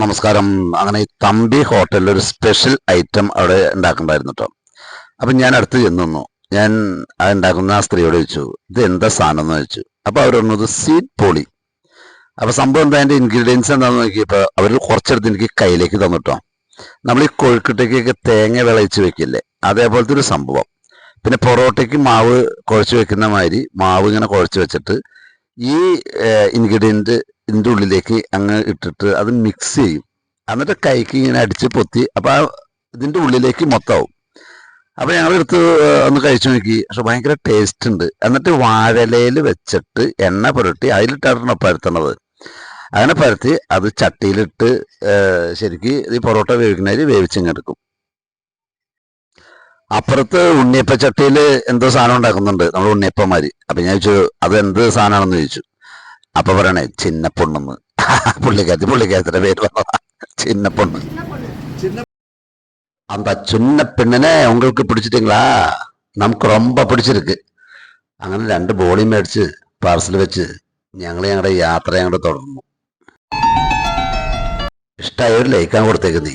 നമസ്കാരം. അങ്ങനെ ഈ തമ്പി ഹോട്ടലിൽ ഒരു സ്പെഷ്യൽ ഐറ്റം അവിടെ ഉണ്ടാക്കണ്ടായിരുന്നു കേട്ടോ. അപ്പം ഞാൻ അടുത്ത് ചെന്നു. ഞാൻ അത് ഉണ്ടാക്കുന്ന ആ സ്ത്രീയോട് ചോദിച്ചു, ഇത് എന്താ സാധനം എന്ന് ചോദിച്ചു. അപ്പോൾ അവർ പറഞ്ഞത് സ്വീറ്റ് പോളി. അപ്പോൾ സംഭവം എന്താ, അതിൻ്റെ ഇൻഗ്രീഡിയൻസ് എന്താണെന്ന് നോക്കിയപ്പോൾ അവർ കുറച്ചെടുത്ത് എനിക്ക് കയ്യിലേക്ക് തന്നിട്ടോ. നമ്മൾ ഈ കൊഴുക്കട്ടയ്ക്കൊക്കെ തേങ്ങ വിളയിച്ച് വെക്കില്ലേ, അതേപോലത്തെ ഒരു സംഭവം. പിന്നെ പൊറോട്ടയ്ക്ക് മാവ് കുഴച്ച് വെക്കുന്ന മാതിരി മാവ് ഇങ്ങനെ കുഴച്ച് വെച്ചിട്ട് ഈ ഇൻഗ്രീഡിയൻറ്റ് ഇതിൻ്റെ ഉള്ളിലേക്ക് അങ്ങ് ഇട്ടിട്ട് അത് മിക്സ് ചെയ്യും. എന്നിട്ട് കൈക്ക് ഇങ്ങനെ അടിച്ച് പൊത്തി അപ്പോൾ ഇതിൻ്റെ ഉള്ളിലേക്ക് മൊത്തമാവും. അപ്പോൾ ഞങ്ങളെടുത്ത് ഒന്ന് കഴിച്ചു നോക്കി. പക്ഷെ ഭയങ്കര ടേസ്റ്റ് ഉണ്ട്. എന്നിട്ട് വാഴയിലയിൽ വെച്ചിട്ട് എണ്ണ പുരട്ടി അതിലിട്ടാണ് പരത്തണത്. അങ്ങനെ പരത്തി അത് ചട്ടിയിലിട്ട് ശരിക്ക് ഈ പൊറോട്ട വേവിക്കുന്നതിൽ വേവിച്ചിങ്ങെടുക്കും. അപ്പുറത്ത് ഉണ്ണിയപ്പ ചട്ടിയിൽ എന്തോ സാധനം ഉണ്ടാക്കുന്നുണ്ട്, നമ്മൾ ഉണ്ണിയപ്പന്മാര്. അപ്പം ഞാൻ ചോദിച്ചു അത് എന്ത് സാധനമാണെന്ന് ചോദിച്ചു. അപ്പൊ പറയണേ ചിന്നപ്പൊണ്ണെന്ന്. പുള്ളിക്കാരത്തിന്റെ പേര് പറഞ്ഞതാ, ചിന്നപ്പൊണ്ണ്. அந்த சின்ன പെണ്ണിനെ உங்களுக்கு പിടിച്ചിട്ടിങ്ങളാ, നമുക്ക് ரொம்ப പിടിച്ചിരിക്ക്. അങ്ങനെ 2 ബോളി മേടിച്ച് പാർസൽ വെച്ച് ഞങ്ങളുടെ യാത്ര തുടർന്നു. ഇഷ്ടമായ ഒരു ലൈക്കാൻ കൊടുത്തേക്ക് നീ.